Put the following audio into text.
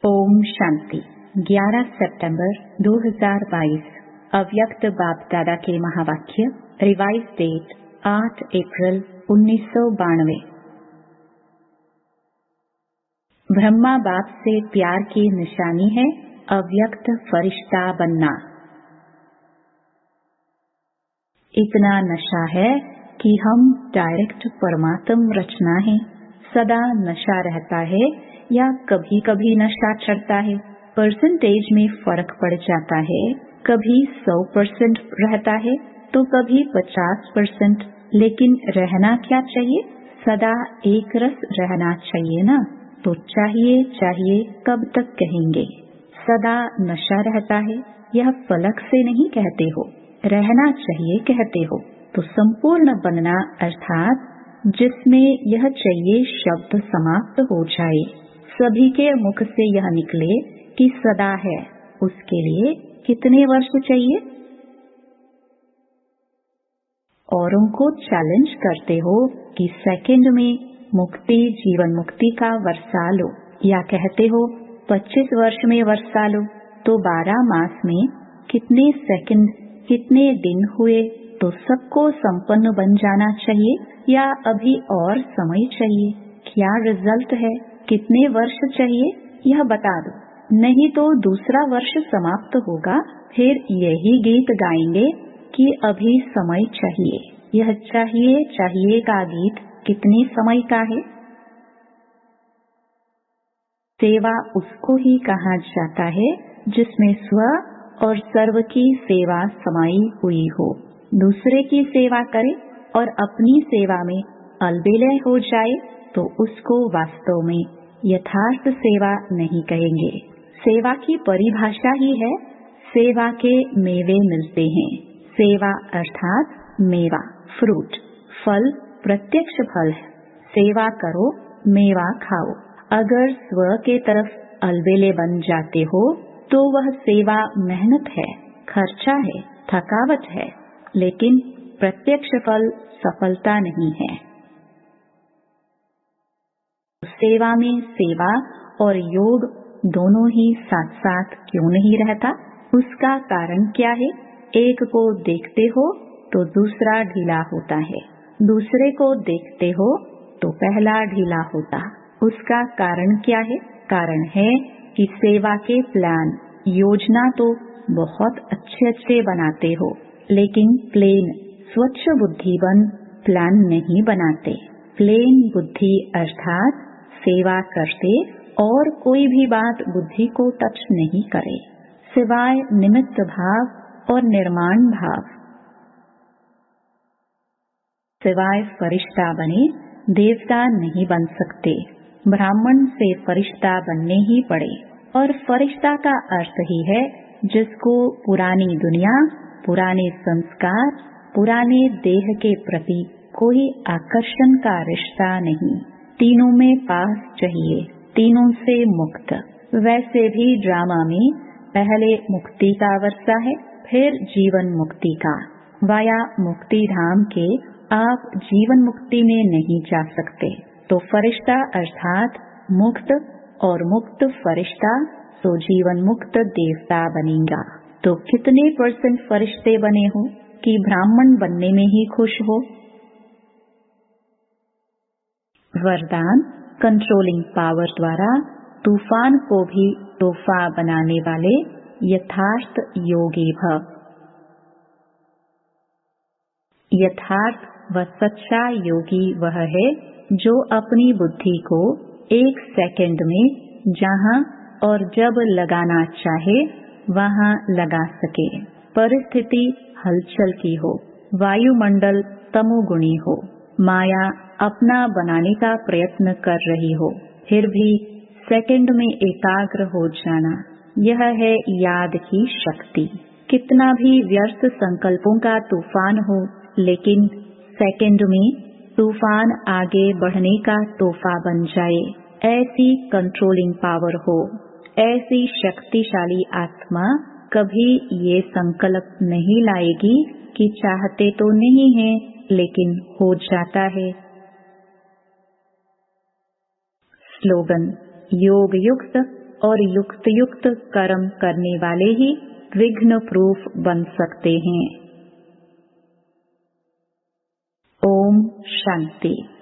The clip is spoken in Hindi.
ओम शांति। 11 सितंबर 2022 अव्यक्त बाप दादा के महावाक्य। रिवाइज डेट 8 अप्रैल 1992। ब्रह्मा बाप से प्यार की निशानी है अव्यक्त फरिश्ता बनना। इतना नशा है कि हम डायरेक्ट परमात्म रचना है। सदा नशा रहता है या कभी कभी नशा चढ़ता है। परसेंटेज में फर्क पड़ जाता है। कभी 100% रहता है तो कभी 50%। लेकिन रहना क्या चाहिए? सदा एक रस रहना चाहिए ना। तो चाहिए कब तक कहेंगे? सदा नशा रहता है यह फलक से नहीं कहते हो, रहना चाहिए कहते हो। तो संपूर्ण बनना अर्थात जिसमें यह चाहिए शब्द समाप्त हो जाए। सभी के मुख से यह निकले कि सदा है। उसके लिए कितने वर्ष चाहिए? औरों को चैलेंज करते हो कि सेकंड में मुक्ति जीवन मुक्ति का वर्षा लो, या कहते हो 25 वर्ष में वर्षा लो। तो 12 मास में कितने सेकंड कितने दिन हुए? तो सबको संपन्न बन जाना चाहिए या अभी और समय चाहिए? क्या रिजल्ट है? कितने वर्ष चाहिए यह बता दो, नहीं तो दूसरा वर्ष समाप्त होगा। फिर यही गीत गाएंगे कि अभी समय चाहिए। यह चाहिए का गीत कितने समय का है? सेवा उसको ही कहा जाता है जिसमें स्व और सर्व की सेवा समाई हुई हो। दूसरे की सेवा करे और अपनी सेवा में अलबेले हो जाए तो उसको वास्तव में यथार्थ सेवा नहीं कहेंगे। सेवा की परिभाषा ही है सेवा के मेवे मिलते हैं। सेवा अर्थात मेवा, फ्रूट, फल प्रत्यक्ष फल है। सेवा करो, मेवा खाओ। अगर स्व के तरफ अलबेले बन जाते हो तो वह सेवा मेहनत है, खर्चा है, थकावट है, लेकिन प्रत्यक्ष फल सफलता नहीं है। सेवा में सेवा और योग दोनों ही साथ साथ क्यों नहीं रहता? उसका कारण क्या है? एक को देखते हो तो दूसरा ढीला होता है, दूसरे को देखते हो तो पहला ढीला होता। उसका कारण क्या है? कारण है कि सेवा के प्लान योजना तो बहुत अच्छे बनाते हो, लेकिन प्लेन स्वच्छ बुद्धि बन प्लान नहीं बनाते। प्लेन बुद्धि अर्थात सेवा करते और कोई भी बात बुद्धि को टच नहीं करे सिवाय निमित्त भाव और निर्माण भाव। सिवाय फरिश्ता बने देवता नहीं बन सकते। ब्राह्मण से फरिश्ता बनने ही पड़े। और फरिश्ता का अर्थ ही है जिसको पुरानी दुनिया, पुराने संस्कार, पुराने देह के प्रति कोई आकर्षण का रिश्ता नहीं। तीनों में पास चाहिए, तीनों से मुक्त। वैसे भी ड्रामा में पहले मुक्ति का वर्षा है, फिर जीवन मुक्ति का। वाया मुक्ति धाम के आप जीवन मुक्ति में नहीं जा सकते। तो फरिश्ता अर्थात मुक्त और मुक्त फरिश्ता तो जीवन मुक्त देवता बनेगा। तो कितने % फरिश्ते बने हो कि ब्राह्मण बनने में ही खुश हो? वरदान कंट्रोलिंग पावर द्वारा तूफान को भी तोहफा बनाने वाले यथार्थ योगी भव। यथार्थ व सच्चा योगी वह है जो अपनी बुद्धि को 1 सेकंड में जहां और जब लगाना चाहे वहां लगा सके। परिस्थिति हलचल की हो, वायुमंडल तमोगुणी हो, माया अपना बनाने का प्रयत्न कर रही हो, फिर भी सेकंड में एकाग्र हो जाना, यह है याद की शक्ति। कितना भी व्यर्थ संकल्पों का तूफान हो, लेकिन सेकंड में तूफान आगे बढ़ने का तोहफा बन जाए, ऐसी कंट्रोलिंग पावर हो, ऐसी शक्तिशाली आत्मा कभी ये संकल्प नहीं लाएगी कि चाहते तो नहीं है लेकिन हो जाता है। स्लोगन योग युक्त और युक्त युक्त कर्म करने वाले ही विघ्न प्रूफ बन सकते हैं। ओम शांति।